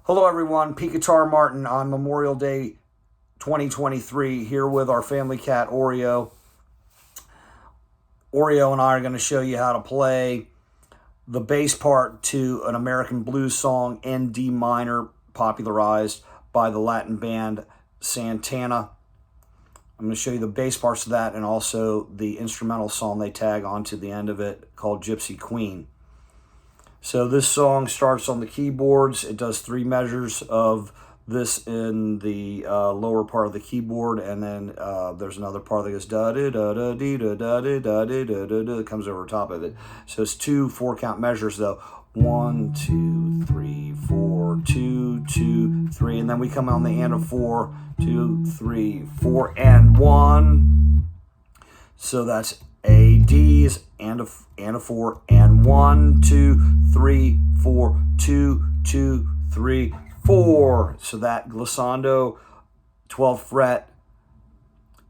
Hello everyone, Pete Guitar Martin on Memorial Day 2023 here with our family cat Oreo. Oreo and I are going to show you how to play the bass part to an American blues song in D minor, popularized by the Latin band Santana. I'm going to show you the bass parts of that and also the instrumental song they tag onto the end of it called Gypsy Queen. So this song starts on the keyboards. It does 3 measures of this in the lower part of the keyboard, and then there's another part that goes da da da da dee da da da da da da da that comes over top of it. So it's 2 4-count measures though. 1 2 3 4 2 2 3, and then we come on the end of 4 2 3 4 and 1. So that's A, D's, and a 4, and 1 2 3 4 2 2 3 4. So that glissando 12th fret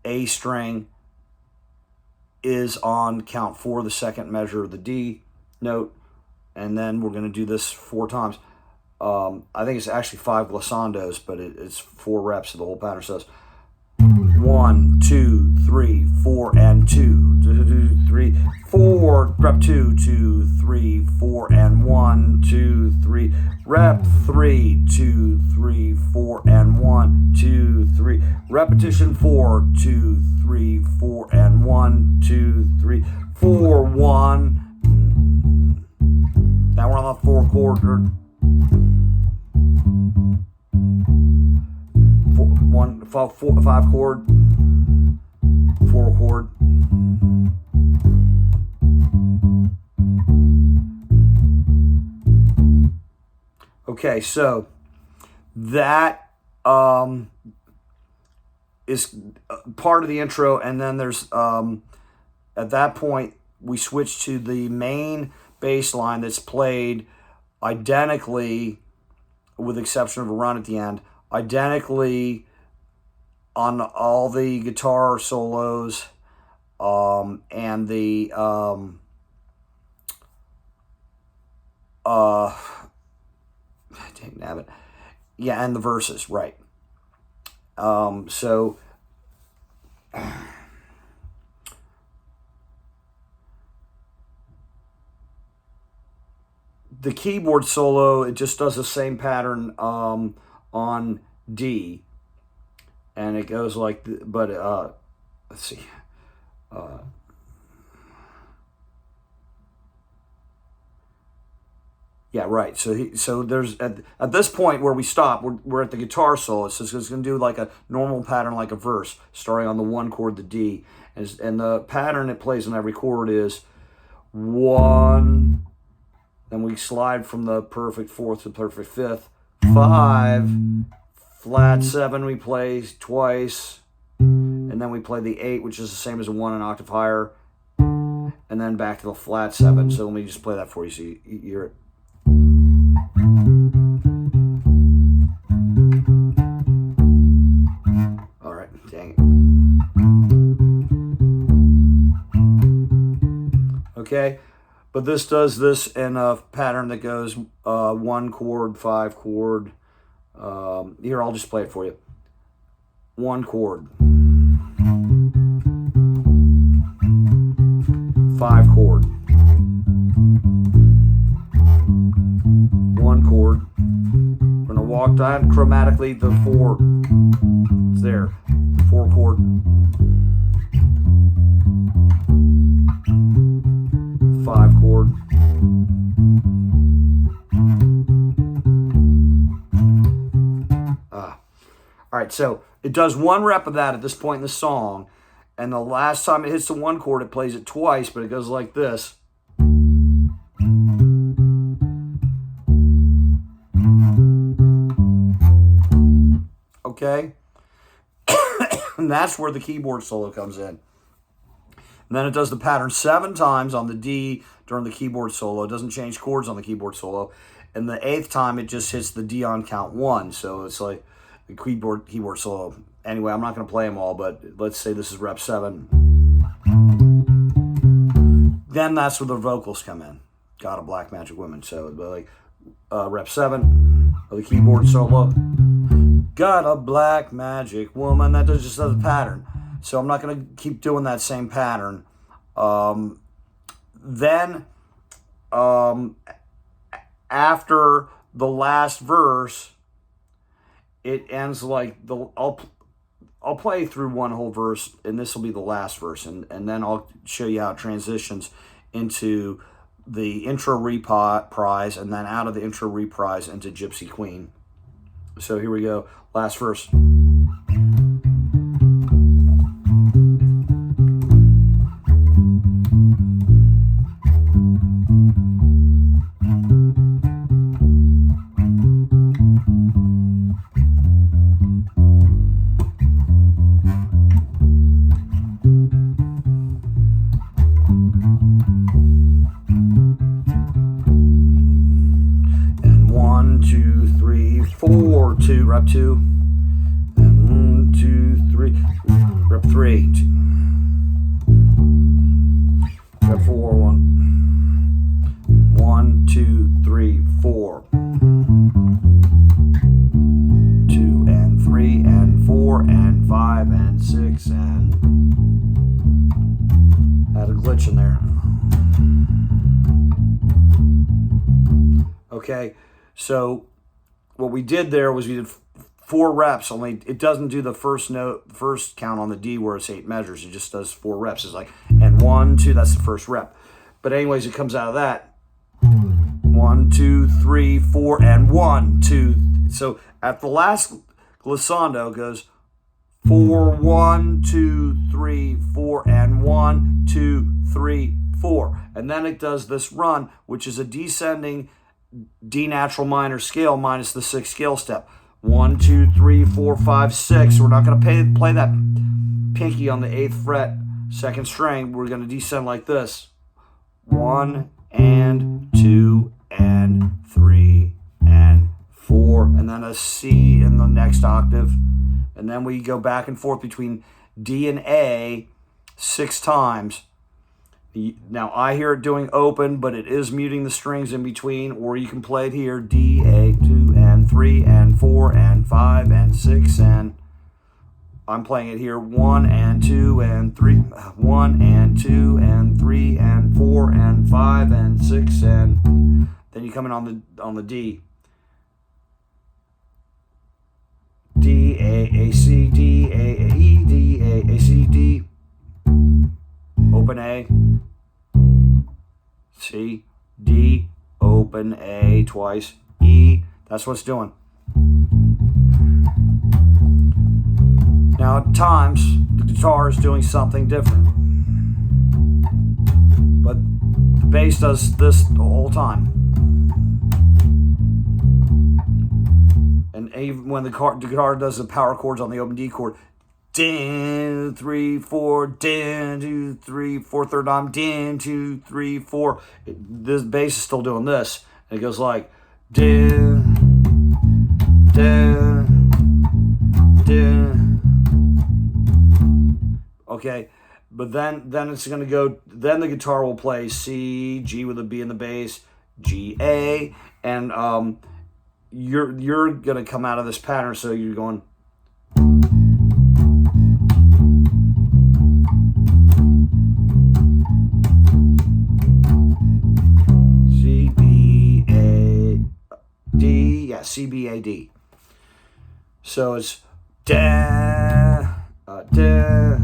A string is on count 4, the second measure of the D note, and then we're going to do this 4 times. I think it's actually 5 glissandos, but it's 4 reps of the whole pattern. So it's 1 2 3 4 and 2 2 3 4, rep 2 2 3 4 and 1 2 3, rep 3 2 3 4 and 1 2 3, repetition 4 2 3 4 and 1 2 3 4 1. Now we're on the 4 chord. 5 chord, 4 chord. Okay, so that is part of the intro, and then there's at that point we switch to the main bass line that's played identically, with the exception of a run at the end, identically on all the guitar solos and the dang nabbit. Yeah, and the verses, right. So the keyboard solo, it just does the same pattern on D, and it goes like, but let's see, yeah, right. So there's at this point where we stop, we're at the guitar solo. So it's going to do like a normal pattern, like a verse, starting on the 1 chord, the D, and the pattern it plays on every chord is 1. Then we slide from the perfect 4th to perfect 5th. 5, flat 7 we play twice, and then we play the 8, which is the same as a 1 an octave higher, and then back to the flat 7. So let me just play that for you so you hear it. All right, dang it. Okay. But this does this in a pattern that goes 1 chord, 5 chord. Here, I'll just play it for you. 1 chord. 5 chord. 1 chord. We're going to walk diachromatically the 4. It's there. 4 chord. 5 chord. All right, so it does 1 rep of that at this point in the song, and the last time it hits the 1 chord, it plays it twice, but it goes like this. Okay? And that's where the keyboard solo comes in. And then it does the pattern 7 times on the D during the keyboard solo. It doesn't change chords on the keyboard solo. And the 8th time, it just hits the D on count 1. So it's like the keyboard solo. Anyway, I'm not going to play them all, but let's say this is rep 7. Then that's where the vocals come in. God of Black Magic Women. So like rep 7. of the keyboard solo. Got a black magic woman. That just does a pattern. So I'm not going to keep doing that same pattern. Then after the last verse, it ends like I'll play through one whole verse, and this will be the last verse, and then I'll show you how it transitions into the intro reprise, and then out of the intro reprise into Gypsy Queen. So here we go, last verse. Four, two, rep two, and 1, 2, 3, rep three, two, rep 4, 1, 1, 2, 3, 4, 2 and 3 and 4 and 5 and 6 and had a glitch in there. Okay, so what we did there was we did 4 reps, only it doesn't do the first note, first count on the D where it's 8 measures. It just does 4 reps. It's like, and 1, 2, that's the first rep. But anyways, it comes out of that. 1, 2, 3, 4, and 1, 2. So at the last glissando goes 4, 1, 2, 3, 4, and 1, 2, 3, 4. And then it does this run, which is a descending D natural minor scale minus the 6th scale step. 1, 2, 3, 4, 5, 6. We're not going to play that pinky on the 8th fret, 2nd string. We're going to descend like this. 1 and 2 and 3 and 4, and then a C in the next octave. And then we go back and forth between D and A 6 times. Now, I hear it doing open, but it is muting the strings in between, or you can play it here, D, A, 2, and 3, and 4, and 5, and 6, and I'm playing it here, 1, and 2, and 3, 1, and 2, and 3, and 4, and 5, and 6, and then you come in on the D. D, A, A, C, D, A, A, E, D, A, A, C, D. Open A, C, D, open A twice, E. That's what it's doing. Now at times, the guitar is doing something different. But the bass does this the whole time. And even when the guitar does the power chords on the open D chord, din, 3, 4, din, 2, 3, 4, third time, din, 2, 3, 4. This bass is still doing this. And it goes like din, din, din. Okay, but then it's gonna go. Then the guitar will play C, G with a B in the bass, G, A, and you're gonna come out of this pattern. So you're going. C, B, A, D. So it's da, da,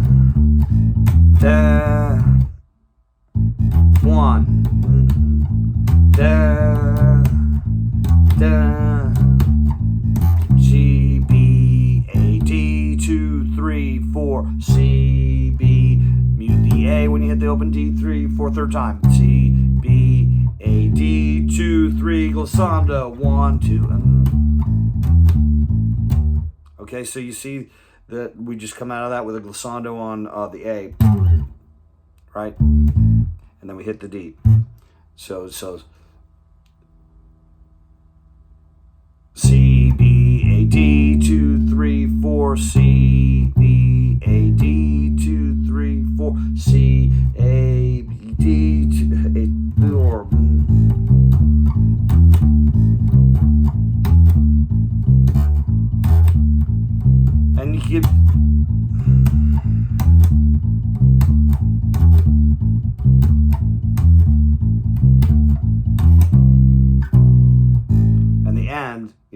da, 1, da, da, G, B, A, D, 2, 3, 4, C, B, mute the A when you hit the open D, 3, 4, third time, C, B, A, D, 2, 3, glissando, 1, 2, okay, so you see that we just come out of that with a glissando on the A, right? And then we hit the D. So C, B, A, D, 2, 3, 4, C, B, A, D, 2, 3, 4, C, A, B, D, 2, 8, 4.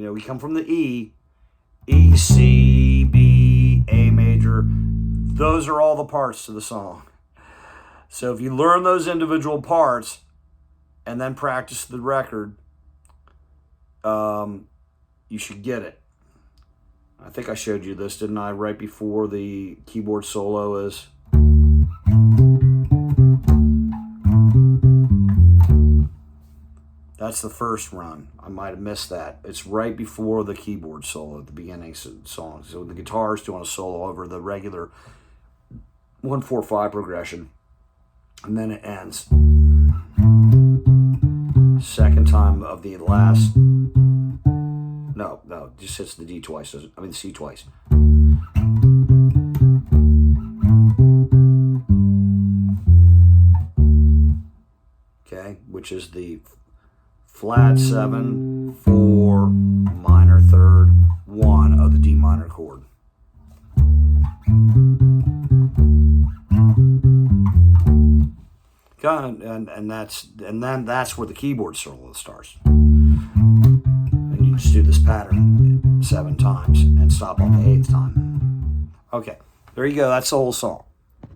You know, we come from the E, E, C, B, A major. Those are all the parts to the song. So if you learn those individual parts and then practice the record, you should get it. I think I showed you this, didn't I, right before the keyboard solo is. That's the first run. I might have missed that. It's right before the keyboard solo at the beginning of the song. So the guitar is doing a solo over the regular 1-4-5 progression. And then it ends. Second time of the last. No, just hits the D twice. I mean the C twice. Okay, which is the flat 7, 4, minor third, 1 of the D minor chord. And then that's where the keyboard solo starts. And you just do this pattern 7 times and stop on the 8th time. Okay, there you go. That's the whole song.